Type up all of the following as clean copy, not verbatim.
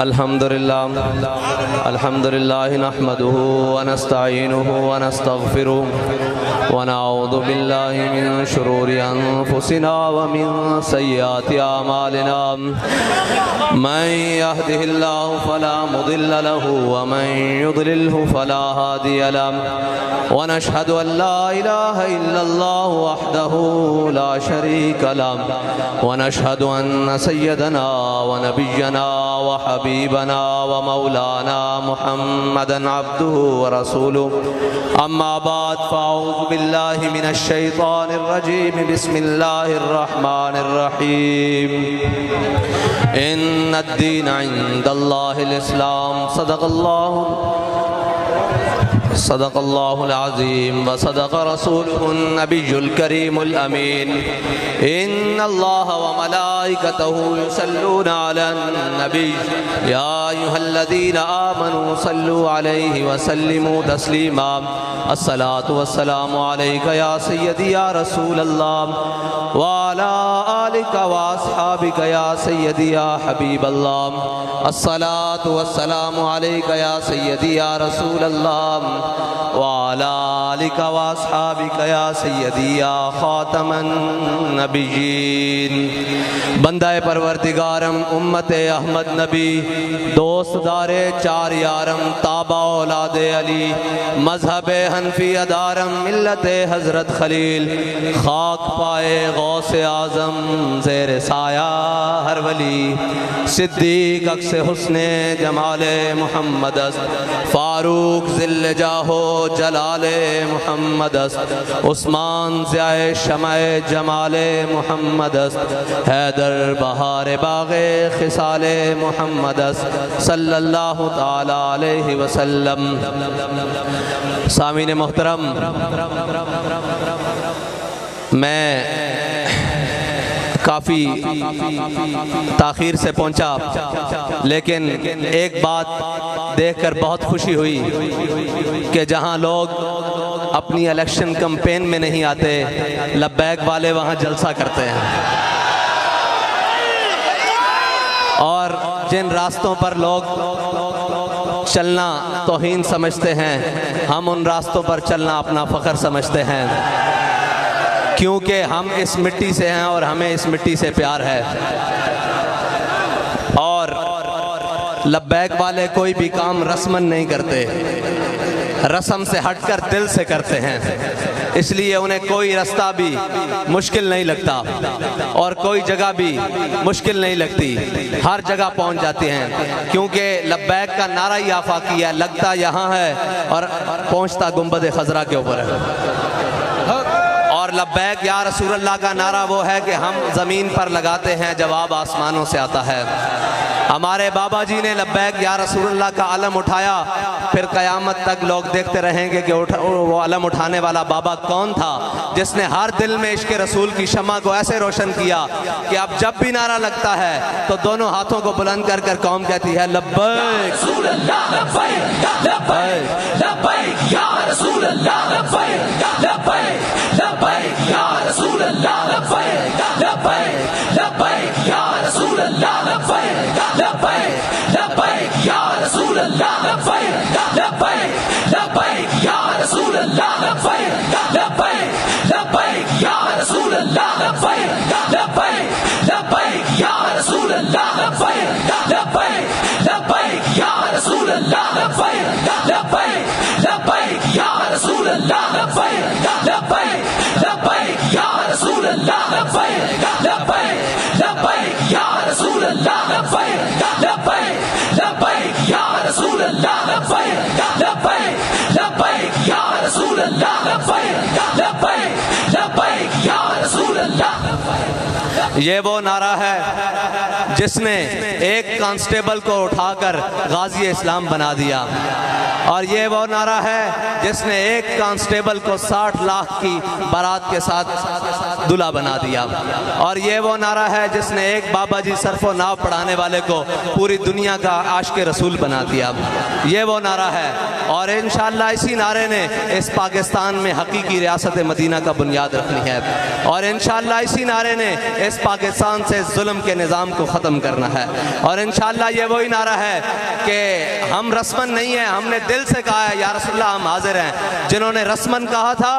الحمد لله نحمده ونستعينه ونستغفره ونعوذ بالله من شرور أنفسنا ومن سيئات أعمالنا من يهده الله فلا مضل له ومن يضلله فلا هادي له ونشهد أن لا إله إلا الله وحده لا شريك له ونشهد أن سيدنا ونبينا وحبيبنا ومولانا محمدا عبده ورسوله أما بعد فأعوذ بالله من الشيطان الرجيم بسم الله الرحمن الرحيم إن الدين عند الله الإسلام صدق الله العظيم وصدق رسوله النبي الكريم الأمين إن الله وملائكته يصلون على النبي يا أيها الذين آمنوا صلوا عليه وسلموا تسليما الصلاة والسلام عليك يا سيدي يا رسول الله وعلى آلك وأصحابك يا سيدي يا حبيب الله الصلاة والسلام عليك يا سيدي يا رسول الله وعلى آلك وأصحابك يا سيدي يا خاتم النبيين بندہ پروردگارم امت احمد نبی دوست دار چار یارم تابع اولاد علی مذہب حنفی ادارم ملت حضرت خلیل خاک پائے غوث اعظم زیر سایہ ہر ولی صدیق عکس حسن جمال محمد است فاروق ذل جاہو جلال محمد است عثمان ضیاء شمع جمال محمد است حیدر بہار باغ خصال محمد است صلی اللہ تعالی علیہ وسلم سامعین محترم، میں کافی تاخیر سے پہنچا لیکن ایک بات دیکھ کر بہت خوشی ہوئی کہ جہاں لوگ اپنی الیکشن کمپین میں نہیں آتے لبیک والے وہاں جلسہ کرتے ہیں، اور جن راستوں پر لوگ چلنا توہین سمجھتے ہیں ہم ان راستوں پر چلنا اپنا فخر سمجھتے ہیں، کیونکہ ہم اس مٹی سے ہیں اور ہمیں اس مٹی سے پیار ہے، اور لبیک والے کوئی بھی کام رسمن نہیں کرتے، رسم سے ہٹ کر دل سے کرتے ہیں، اس لیے انہیں کوئی رستہ بھی مشکل نہیں لگتا اور کوئی جگہ بھی مشکل نہیں لگتی، ہر جگہ پہنچ جاتے ہیں، کیونکہ لبیک کا نعرہ ہی آفاقی ہے، لگتا یہاں ہے اور پہنچتا گنبد خضرا کے اوپر ہے، اور لبیک یا رسول اللہ کا نعرہ وہ ہے کہ ہم زمین پر لگاتے ہیں، جواب آسمانوں سے آتا ہے۔ ہمارے بابا جی نے لبیک یا رسول اللہ کا علم اٹھایا، پھر قیامت تک لوگ دیکھتے رہیں گے کہ وہ علم اٹھانے والا بابا کون تھا جس نے ہر دل میں عشق رسول کی شمع کو ایسے روشن کیا کہ اب جب بھی نعرہ لگتا ہے تو دونوں ہاتھوں کو بلند کر کر قوم کہتی ہے لبیک رسول اللہ لبیک لبیک لبیک یا رسول اللہ لبیک لبیک لبیک یا رسول اللہ لبیک لبیک لبیک یا رسول اللہ لبیک لبیک لبیک یا رسول اللہ لبیک لبیک لبیک یا رسول اللہ لبیک لبیک لبیک یا رسول اللہ لبیک لبیک لبیک یا رسول اللہ لبیک لبیک لبیک یا رسول اللہ لبیک لبیک لبیک یا رسول اللہ لبیک لبیک لبیک یا رسول اللہ لبیک لبیک لبیک یا رسول اللہ لبیک لبیک لبیک یا رسول اللہ لبیک لبیک لبیک یا رسول اللہ لبیک لبیک لبیک یا رسول اللہ۔ یہ وہ نعرہ ہے جس نے ایک کانسٹیبل کو اٹھا کر غازی اسلام بنا دیا، اور یہ وہ نعرہ ہے جس نے ایک کانسٹیبل کو 60 لاکھ کی بارات کے ساتھ دلہا بنا دیا، اور یہ وہ نعرہ ہے جس نے ایک بابا جی صرف و ناو پڑھانے والے کو پوری دنیا کا عاشق رسول بنا دیا، یہ وہ نعرہ ہے، اور انشاءاللہ اسی نعرے نے اس پاکستان میں حقیقی ریاست مدینہ کا بنیاد رکھنی ہے، اور انشاءاللہ اسی نعرے نے اس پاکستان سے ظلم کے نظام کو ختم کرنا ہے. اور انشاءاللہ یہ وہی نعرہ ہے کہ ہم رسمن نہیں ہیں, ہم نے دل سے کہا ہے یا رسول اللہ ہم حاضر ہیں. جنہوں نے رسمن کہا تھا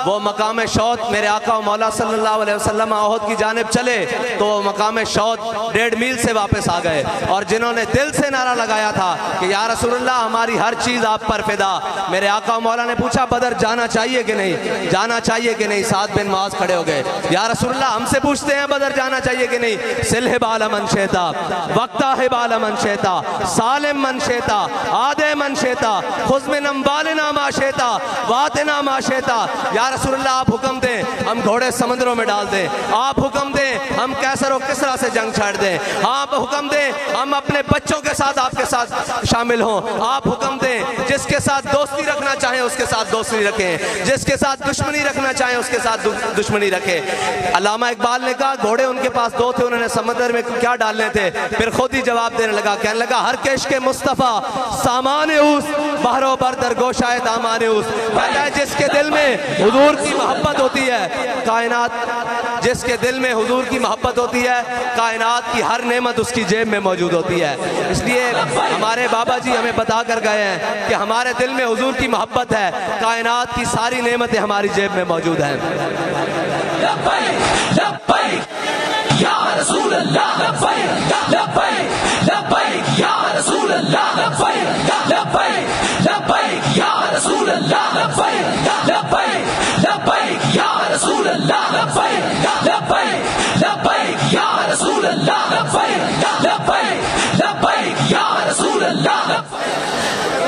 وہ مقام شوط میرے آقا و مولا صلی اللہ علیہ وسلم احد کی جانب چلے تو وہ مقام شوط 1.5 میل سے واپس آ گئے. اور جنہوں نے دل سے نعرہ لگایا تھا کہ یا رسول اللہ ہماری ہر چیز آپ پر فدا, میرے آقا و مولا نے پوچھا بدر جانا چاہیے کہ نہیں, جانا چاہیے کہ نہیں. سعد بن معاذ کھڑے ہو گئے, یا رسول اللہ ہم سے پوچھتے ہیں بدر جانا چاہیے کہ نہیں. سلح بال من شیتا وقتا ہے بال من شیتا سالم من شیتا آدے من شیتا خذ من اموالنا ما شیتا واتنا ما شیتا. یا رسول اللہ آپ حکم دیں ہم گھوڑے سمندروں میں ڈال دیں, آپ حکم دیں ہم کیسر و کسرا سے جنگ چھاڑ دیں, آپ حکم دیں ہم اپنے بچوں کے ساتھ آپ کے ساتھ شامل ہوں, آپ حکم دیں جس کے ساتھ دوستی رکھنا چاہیں اس کے ساتھ دوستی رکھیں, جس کے ساتھ دشمنی رکھنا چاہیں اس کے ساتھ دشمنی رکھیں. علامہ اقبال نے کہا گھوڑے ان کے پاس 2 تھے, انہوں نے سمندر میں کیا ڈالنے تھے, پھر خود ہی جواب دینے لگا, کہنے لگا ہر کش کے مصطفیٰ سامان اوس بحر و بر در گوشائے دامان اوس. کہتا ہے جس کے دل میں حضور کی محبت ہوتی ہے کائنات, جس کے دل میں حضور کی محبت ہوتی ہے کائنات کی ہر نعمت اس کی جیب میں موجود ہوتی ہے. اس لیے ہمارے بابا جی ہمیں بتا کر گئے ہیں کہ ہمارے دل میں حضور کی محبت ہے, کائنات کی ساری نعمتیں ہماری جیب میں موجود ہیں. لبیک لبیک یا رسول اللہ, لبیک لبیک لبیک یا رسول اللہ, لبیک لبیک لبیک یا رسول اللہ, لبیک لبیک لبیک یا رسول اللہ, لبیک لبیک لبیک یا رسول اللہ, لبیک لبیک لبیک یا رسول اللہ.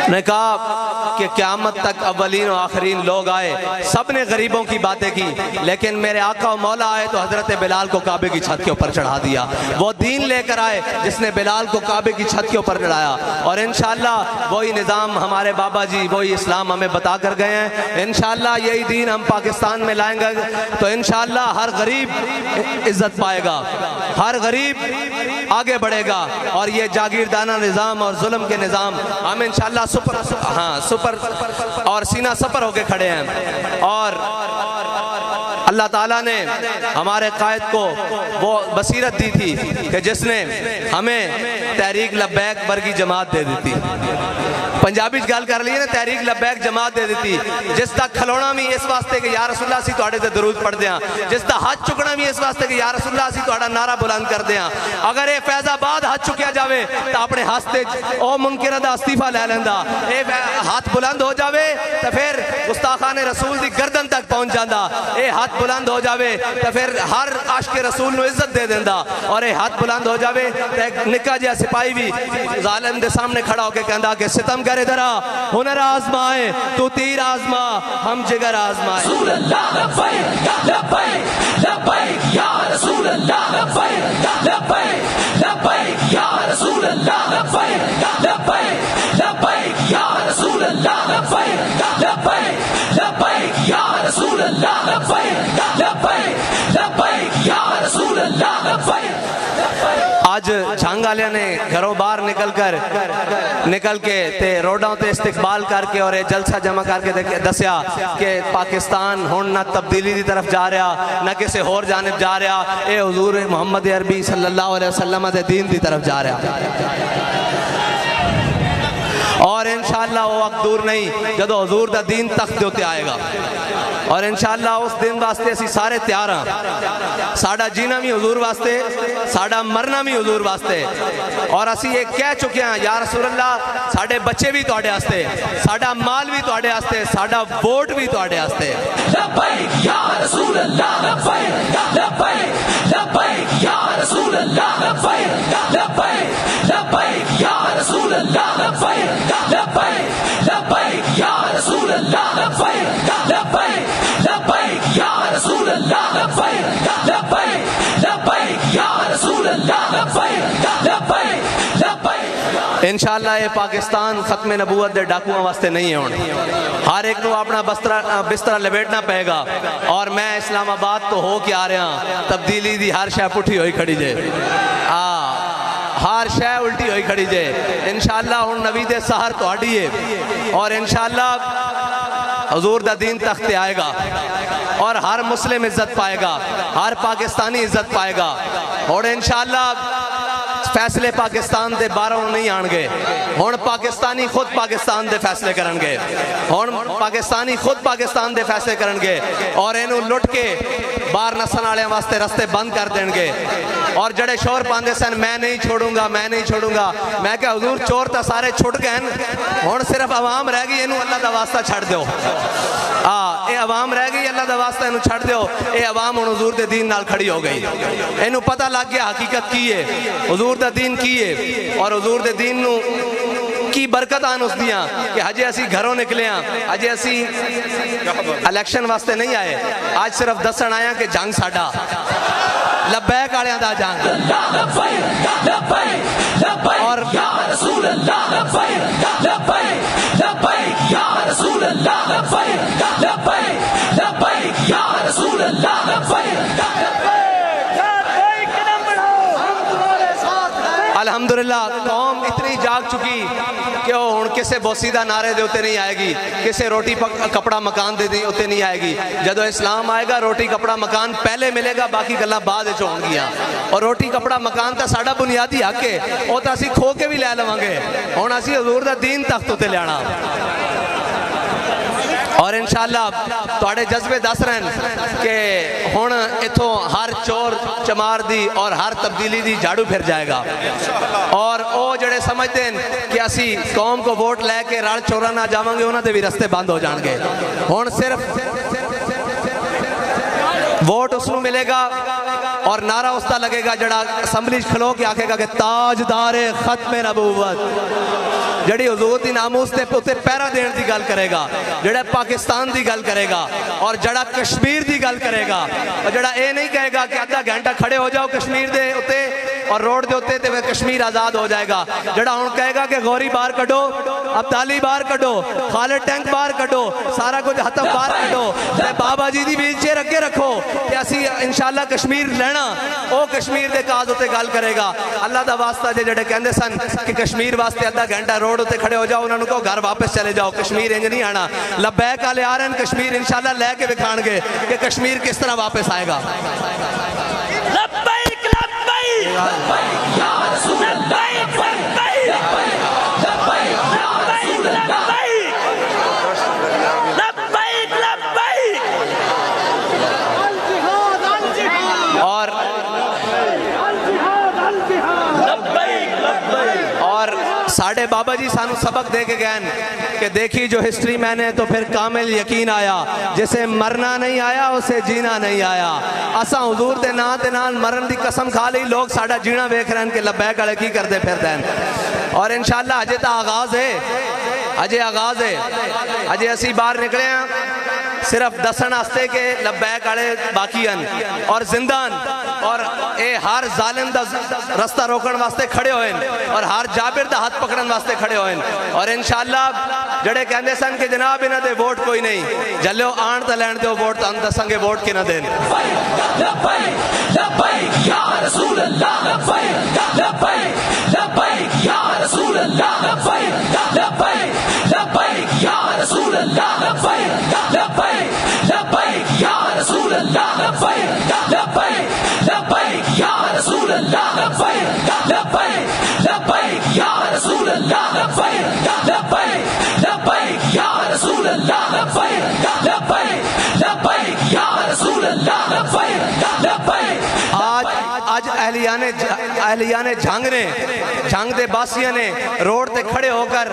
نے کہا کہ قیامت تک اولین و آخرین لوگ آئے, سب نے غریبوں کی باتیں کی, لیکن میرے آقا و مولا آئے تو حضرت بلال کو کعبے کی چھت کے اوپر چڑھا دیا. وہ دین لے کر آئے جس نے بلال کو کعبے کی چھت کے اوپر چڑھایا. اور انشاءاللہ وہی نظام ہمارے بابا جی وہی اسلام ہمیں بتا کر گئے ہیں. انشاءاللہ یہی دین ہم پاکستان میں لائیں گے تو انشاءاللہ ہر غریب عزت پائے گا, ہر غریب آگے بڑھے گا. اور یہ جاگیردانہ نظام اور ظلم کے نظام ہم انشاءاللہ سپر اور سینہ سپر ہو کے کھڑے ہیں. اور اللہ تعالیٰ نے ہمارے قائد کو وہ بصیرت دی تھی کہ جس نے ہمیں تحریک لبیک برگی جماعت دے دی تھی. پنجابی گل کر لیے نا, تحریک لبیک جماعت دے دیتی جس دا کھلونا بھی اس واسطے کہ یا رسول اللہ سی تواڈے تے درود پڑھ دیاں, جس دا ہاتھ چکنا بھی اس واسطے کہ یا رسول اللہ سی تواڈا نعرہ بلند کر دیاں. اگر اے فیض آباد ہاتھ چکیا جاوے تو اپنے ہاستے او منکر دا استعفیٰ لے لیندا, اے ہاتھ بلند ہو جاوے تو پھر گستاخان رسول دی گردن تک پہنچ جاندا, اے ہاتھ بلند ہو جاوے تو پھر ہر عاشق رسول نو عزت دے دیندا. اور اے ہاتھ بلند ہو جاوے تو ایک نکا جہا سپاہی بھی ظالم دے سامنے کھڑا ہو کے کہندا کہ ستم کرے درا ہنر آزمائے تو تیر آزما ہم جگر آزمائے. رسول اللہ لبیک لبیک لبیک یا رسول اللہ, لبیک لبیک لبیک یا رسول اللہ, لبیک لبیک لبیک یا رسول اللہ, لبیک لبیک لبیک یا رسول اللہ, لبیک لبیک لبیک یا رسول اللہ, لبیک. آج جھنگ والے نے گھروں باہر نکل کے تے روڈوں تے استقبال کر کے اور جلسہ جمع کر کے دسیا کہ پاکستان ہون نہ تبدیلی دی طرف جا رہا نہ کسی اور جانب جا رہا, اے حضور محمد عربی صلی اللہ علیہ وسلم دے دین دی طرف جا رہا. اور انشاءاللہ وہ وقت دور نہیں جدو حضور دا دین تخت دے اوتے آئے گا, اور انشاءاللہ اس دن واسطے اسی سارے تیار ہاں. ساڈا جینا بھی حضور واسطے, ساڈا مرنا بھی حضور واسطے. اور اسی یہ کہہ چکے ہیں یا رسول اللہ ساڈے بچے بھی تواڈے واسطے, ساڈا مال بھی تواڈے واسطے, ساڈا ووٹ بھی تواڈے واسطے. لبیک یا رسول اللہ, لبیک لبیک لبیک یا رسول اللہ, لبیک لبیک لبیک یا رسول اللہ, لبیک لبیک لبیک یا رسول اللہ, لبیک لبیک لبیک یا رسول اللہ, لبیک لبیک لبیک یا رسول اللہ, لبیک لبیک لبیک. انشاءاللہ یہ پاکستان ختم نبوت دے ڈاکوؤں واسطے نہیں ہونے, ہر ایک نو اپنا بستر لپیٹنا پائے گا. اور میں اسلام آباد تو ہو کے آ رہا ہوں, تبدیلی دی ہر شے پٹھی ہوئی کھڑی جے, ہر شے الٹی ہوئی کھڑی جے. انشاءاللہ ہن نبی دے سحر تہاڈی ہے, اور انشاءاللہ حضور دا دین تخت آئے گا اور ہر مسلم عزت پائے گا, ہر پاکستانی عزت پائے گا. اور انشاءاللہ فیصلے پاکستان دے باہروں نہیں آن گے, ہون پاکستانی خود پاکستان دے فیصلے کرن گے, ہون پاکستانی خود پاکستان دے فیصلے کرن گے, اور اینو لٹ کے باہر نسن والے واسطے رستے بند کر دیں گے. اور جڑے شور پاندے سن میں نہیں چھوڑوں گا, میں نہیں چھوڑوں گا, میں کہ حضور چور تا سارے چھٹ گئے, ہون صرف عوام رہ گئی, اینو اللہ دا واسطہ چھڑ دیو. اے عوام رہ گئی, اللہ دا واسطہ اینو چھڑ دیو. اے عوام ہن حضور دے دین نال کھڑی ہو گئی, اینو پتہ لگ گیا حقیقت کی ہے, حضور دا دین کی ہے, اور حضور دے دین نو کی برکت آن اس دیاں کہ ہجے اسی گھروں نکلے ہیں, ہجے اسی الیکشن واسطے نہیں آئے, آج صرف دسن آیا کہ جنگ ساڈا لبیک آڑیاں دا جنگ. اور الحمدللہ قوم اتنی جاگ چکی کہ وہ ہن کسے بوسیدہ نعرے دے ہوتے نہیں آئے گی, کسے روٹی کپڑا مکان دے دی ہوتے نہیں آئے گی. جدو اسلام آئے گا روٹی کپڑا مکان پہلے ملے گا, باقی گلاں بعد وچ ہون گیاں. اور روٹی کپڑا مکان تا ساڈا بنیادی حق ہے, او تا اسی کھو کے بھی لے لواں گے, ہن اسی حضور دا دین تخت تے لیانا. اور انشاءاللہ تواڈے جذبے دس رہن کہ ہن اتھوں ہر چور چمار دی اور ہر تبدیلی دی جھاڑو پھر جائے گا. اور او جڑے سمجھتے ہیں کہ اسی قوم کو ووٹ لے کے رل چورا نہ جاواں گے, انہاں دے بھی رستے بند ہو جان گے. ہن صرف ووٹ اس نو ملے گا اور نعرہ اس دا لگے گا جڑا اسمبلی کھلو کے آکھے گا کہ تاجدار ختم نبوت, جڑی حضور دی ناموس تے پوتے پیرا دین دی گل کرے گا, جڑا پاکستان دی گل کرے گا, اور جڑا کشمیر دی گل کرے گا, اور جڑا اے نہیں کہے گا کہ آدھا گھنٹہ کھڑے ہو جاؤ کشمیر دے اتے اور روڈ دے ہوتے تے کشمیر آزاد ہو جائے گا. جڑا ہن کہے گا کہ غوری باہر کڈو, ابدالی باہر کڈو, خالد ٹینک باہر کڈو, سارا کچھ ختم باہر کڈو, تے بابا جی دی ویل چیئر اگے رکھو کہ اسی انشاءاللہ کشمیر لینا, او کشمیر دے کاز ہوتے گل کرے گا. اللہ دا واسطہ جڑے کہندے سن کہ کشمیر واسطے آدھا گھنٹہ روڈ ہوتے کھڑے ہو جاؤ, انہوں نے کہو گھر واپس چلے جاؤ, کشمیر انج نہیں آنا. لبیک والے آ رہے ہیں, کشمیر انشاءاللہ لے کے دکھان گے کہ کشمیر کس طرح واپس آئے گا. لبیک لبیک لبیک یا رسول اللہ, لبیک لبیک لبیک لبیک. اور ساڑھے بابا جی سانو سبق دے کے گئے کہ دیکھی جو ہسٹری میں نے تو پھر کامل یقین آیا, جسے مرنا نہیں آیا اسے جینا نہیں آیا. اساں حضور دے نال مرن دی قسم کھا لی, لوگ ساڑھا جینا ویکھ رہے ہیں کہ لبیک والے کی کردے پھر دین. اور انشاءاللہ اجے تا آغاز ہے, اجے آغاز ہے, اجے اسی باہر نکلے ہیں صرف دسن آستے کے لبیک والے باقی ہیں اور زندان, اور اے ہر ظالم دا رستہ روکن واسطے کھڑے ہوئے اور ہر جابر دا ہاتھ پکڑن واسطے کھڑے ہوئے. اور انشاءاللہ جڑے کہندے سن کہ جناب انہاں دے ووٹ کوئی نہیں, جلو آن تے لین دیو ووٹ, تاں دساں گے ووٹ کنا دین. لبیک لبیک یا رسول اللہ, لبیک لبیک لبیک یا رسول اللہ, لبیک لبیک لبیک یا رسول اللہ, لبیک لبیک لبیک یا رسول اللہ, لبیک لبیک لبیک یا رسول اللہ, لبیک لبیک لبیک یا رسول اللہ, لبیک لبیک لبیک یا رسول اللہ, لبیک لبیک لبیک یا رسول اللہ, لبیک لبیک. آج اہلیان جھنگ نے, جھنگ دے باسیاں نے روڈ تے کھڑے ہو کر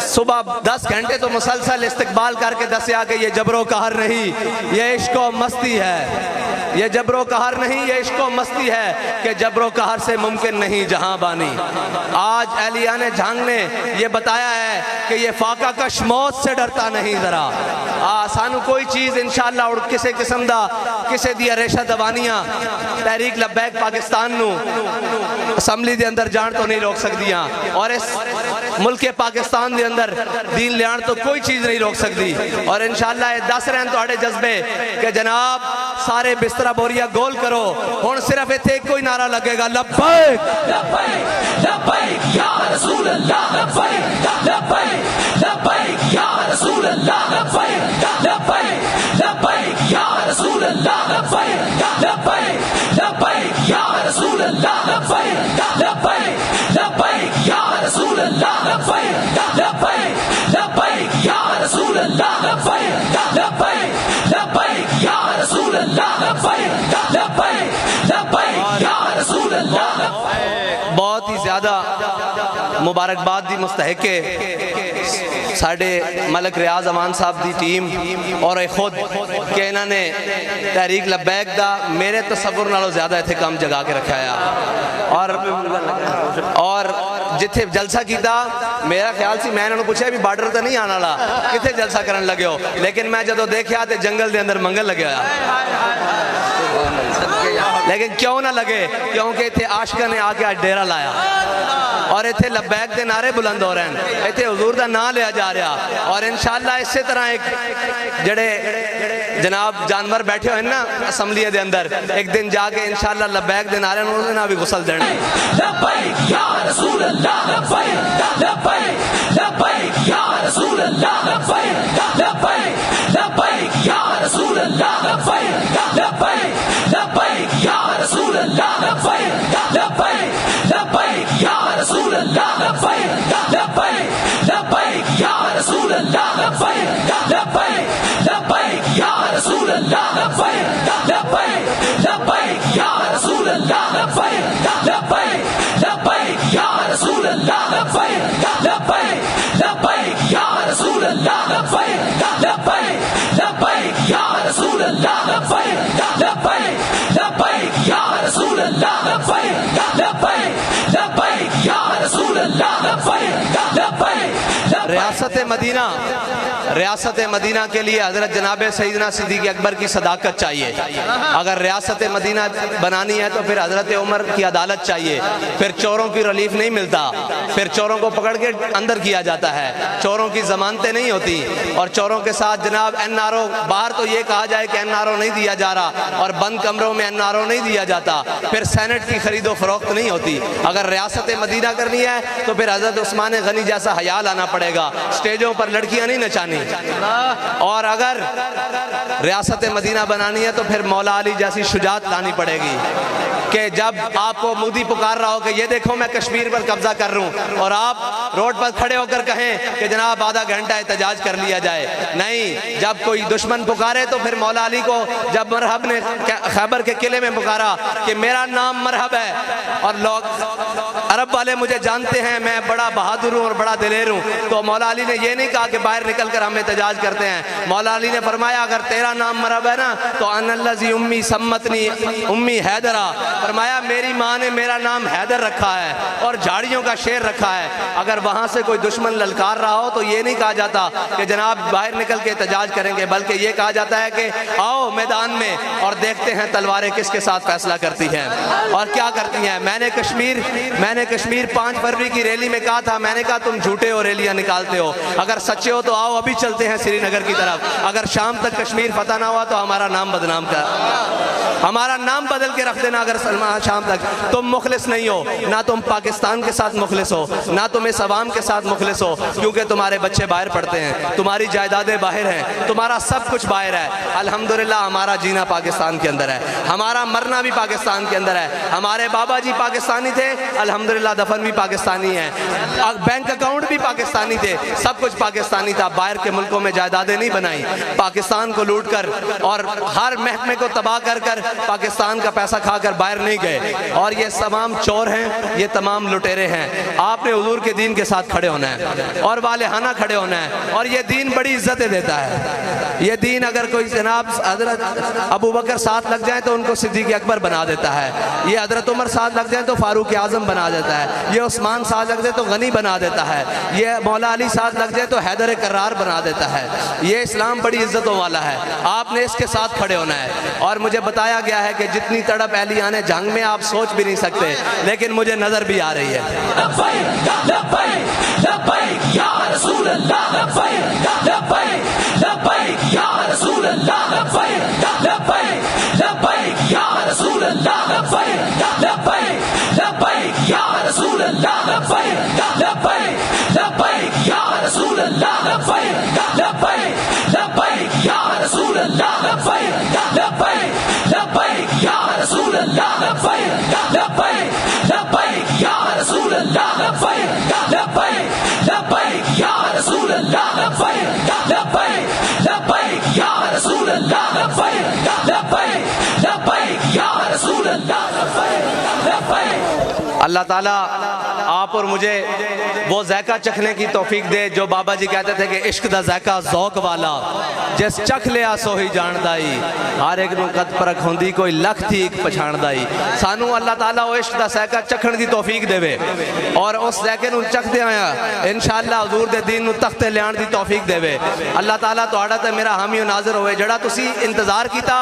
صبح 10 گھنٹے تو مسلسل استقبال کر کے دسیا کہ یہ جبر و قہر نہیں, یہ عشق و مستی ہے, یہ جبر و قہر نہیں, یہ عشق و مستی ہے کہ جبر و قہر سے ممکن نہیں جہاں بانی. آج اہلیان جھنگ نے یہ بتایا ہے کہ یہ فاقہ کش موت سے ڈرتا نہیں ذرا. سانو کوئی چیز انشاءاللہ اور کسے قسم دا کسے دیا ریشہ دوانیاں تحریک لبیک پاکستان نو اسمبلی دے اندر جان تو نہیں روک سکدیاں, اور اس ملک پاکستان دے اندر دین لیان تو کوئی چیز نہیں روک سکتی. اور انشاءاللہ یہ دس رہن تو آڑے جذبے کہ جناب سارے بسترہ بوریا گول کرو, ہون صرف ایک کوئی نعرہ لگے گا, لبیک لبیک لبیک یا رسول اللہ, لبیک لبیک لبیک یا رسول اللہ, بہت ہی زیادہ مبارکباد دی مستحق ہے ساڈے ملک ریاض امان صاحب دی ٹیم اور خود کہ انہوں نے تحریک لبیک دا میرے تصور نالوں زیادہ ایتھے کام جگا کے رکھا ہے اور جتھے جلسہ کیتا میرا خیال سی میں انہوں نے پوچھا بھی بارڈر تے نہیں آنا لا کتھے جلسہ کرن لگے ہو لیکن میں جدو دیکھیا تے جنگل دے اندر منگل لگے ہوا لیکن کیوں نہ لگے کیونکہ ایتھے عاشقہ نے آ کے آج ڈیرہ لایا اور ایتھے لبیک دے نعرے بلند ہو رہے ہیں ایتھے حضور دا نام لیا جا رہا اور انشاءاللہ اسی طرح ایک جڑے جناب جانور بیٹھے ہوئے نا اسمبلی دے اندر ایک دن جا کے انشاءاللہ لبیک دے نعرے انہوں نے بھی غسل دینے لبیک یا رسول اللہ لبیک لبیک لبیک یا رسول اللہ لبیک لبیک لبیک یا رسول اللہ لبیک لبیک لبیک یا رسول اللہ لبیک لبیک لبیک یا رسول اللہ لبیک لبیک لبیک یا رسول اللہ لبیک لبیک لبیک یا رسول اللہ لبیک لبیک لبیک یا رسول اللہ لبیک لبیک لبیک یا رسول اللہ لبیک لبیک لبیک یا رسول اللہ لبیک لبیک لبیک یا رسول اللہ لبیک لبیک لبیک یا رسول اللہ لبیک لبیک لبیک یا رسول اللہ لبیک لبیک ریاست مدینہ کے لیے حضرت جناب سیدنا صدیق اکبر کی صداقت چاہیے اگر ریاست مدینہ بنانی ہے تو پھر حضرت عمر کی عدالت چاہیے پھر چوروں کی ریلیف نہیں ملتا پھر چوروں کو پکڑ کے اندر کیا جاتا ہے چوروں کی ضمانتیں نہیں ہوتی اور چوروں کے ساتھ جناب این آر او باہر تو یہ کہا جائے کہ این آر او نہیں دیا جا رہا اور بند کمروں میں این آر او نہیں دیا جاتا پھر سینٹ کی خرید و فروخت نہیں ہوتی اگر ریاست مدینہ کرنی ہے تو پھر حضرت عثمان غنی جیسا حیا لانا پڑے گا سٹیجوں پر لڑکیاں نہیں نچانی اور اگر ریاست مدینہ بنانی ہے تو پھر مولا علی جیسی شجاعت لانی پڑے گی کہ جب آپ کو مودی پکار رہا ہو کہ یہ دیکھو میں کشمیر پر قبضہ کر رہا ہوں اور آپ روڈ پر کھڑے ہو کر کہیں کہ جناب آدھا گھنٹہ احتجاج کر لیا جائے نہیں جب کوئی دشمن پکارے تو پھر مولا علی کو جب مرحب نے خیبر کے قلعے میں پکارا کہ میرا نام مرحب ہے اور لوگ عرب والے مجھے جانتے ہیں میں بڑا بہادر ہوں اور بڑا دلیر ہوں تو مولا علی نے یہ نہیں کہا کہ باہر نکل کر ہم احتجاج کرتے ہیں مولا علی نے فرمایا اگر تیرا نام مرحب ہے نا تو ان الذی امی سمتنی امی حیدرہ فرمایا میری ماں نے میرا نام حیدر رکھا ہے اور جھاڑیوں کا شیر رکھا ہے اگر وہاں سے کوئی دشمن للکار رہا ہو تو یہ نہیں کہا جاتا کہ جناب باہر نکل کے احتجاج کریں گے بلکہ یہ کہا جاتا ہے کہ آؤ میدان میں اور دیکھتے ہیں تلواریں کس کے ساتھ فیصلہ کرتی ہیں اور کیا کرتی ہیں میں نے کشمیر 5 فروری کی ریلی میں کہا تھا میں نے کہا تم جھوٹے ہو ریلیاں نکالتے ہو اگر سچے ہو تو آؤ ابھی چلتے ہیں سری نگر کی طرف اگر شام تک کشمیر فتح نہ ہوا تو ہمارا نام بدنام ہمارا نام بدل کے رکھ دینا اگر شام تک تم مخلص نہیں ہو نہ تم پاکستان کے ساتھ مخلص ہو نہ تم اس عوام کے ساتھ مخلص ہو کیونکہ تمہارے بچے باہر پڑھتے ہیں تمہاری جائیدادیں باہر ہیں تمہارا سب کچھ باہر ہے الحمدللہ ہمارا جینا پاکستان کے اندر ہے ہمارا مرنا بھی پاکستان کے اندر ہے ہمارے بابا جی پاکستانی تھے الحمدللہ دفن بھی پاکستانی ہے بینک اکاؤنٹ بھی پاکستانی تھے سب کچھ پاکستانی تھا باہر کے ملکوں میں جائیدادیں نہیں بنائی پاکستان کو لوٹ کر اور ہر محکمے کو تباہ کر کر پاکستان کا پیسہ کھا کر باہر نہیں گئے اور یہ تمام چور ہیں یہ تمام لٹیرے ہیں آپ نے حضور کے دین کے ساتھ کھڑے ہونا ہے اور والہانہ کھڑے ہونا ہے اور یہ دین بڑی عزتیں دیتا ہے یہ دین اگر کوئی جناب حضرت ابو بکر ساتھ لگ جائیں تو ان کو صدیق اکبر بنا دیتا ہے یہ حضرت عمر ساتھ لگ جائیں تو فاروق اعظم بنا دیتا ہے یہ عثمان ساتھ لگ جائے تو غنی بنا دیتا ہے یہ مولا علی ساتھ لگ جائے تو حیدر کرار بنا دیتا ہے یہ اسلام بڑی عزتوں والا ہے آپ نے اس کے ساتھ کھڑے ہونا ہے اور مجھے بتایا گیا ہے کہ جتنی تڑپ اہلیان جنگ میں آپ سوچ بھی نہیں سکتے لیکن مجھے نظر بھی آ رہی ہے لبیک لبیک لبیک یا رسول اللہ لبیک لبیک لبیک یا رسول اللہ لبیک لبیک لبیک یا رسول اللہ لبیک لبیک لبیک یا رسول اللہ لبیک لبیک لبیک یا رسول اللہ لبیک لبیک لبیک یا رسول اللہ لبیک لبیک لبیک یا رسول اللہ لبیک لبیک لبیک یا رسول اللہ لبیک لبیک لبیک یا رسول اللہ لبیک لبیک لبیک یا رسول اللہ لبیک لبیک لبیک یا رسول اللہ لبیک لبیک اللہ تعالیٰ آپ اور مجھے وہ ذائقہ چکھنے کی توفیق دے جو بابا جی کہتے تھے کہ عشق دا ذائقہ ذوق والا جس چکھ لیا سو ہی جاندائی ہر ایک نو قد پرکھ ہوندی کوئی لکھ تھی ایک پچھاندائی سانو اللہ تعالیٰ وہ عشق دا ذائقہ چکھن دی توفیق دے اور اس ذائقے نو چکھ دے آیا انشاءاللہ حضور دے دین نو تختے لیان دی توفیق دے اللہ تعالیٰ تو آڑا تے میرا حامی و ناظر ہوئے جڑا تسی انتظار کیتا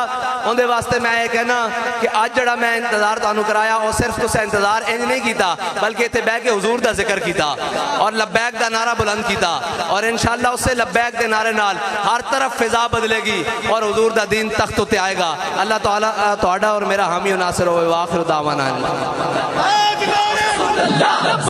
ان دے واسطے میں یہ کہنا کہ آج جڑا میں انتظار تانوں کرایا وہ صرف تسے انتظار انج نہیں کیتا بلکہ تے بہ کے حضور دا ذکر کیتا اور لبیک دا نعرہ بلند کیتا اور انشاءاللہ اس سے لبیک دے نعرے نال ہر طرف فضا بدلے گی اور حضور دا دین تخت تے آئے گا اللہ تعالیٰ تو آڑا اور میرا حامی و ناصر ہوئے وآخر دعوانا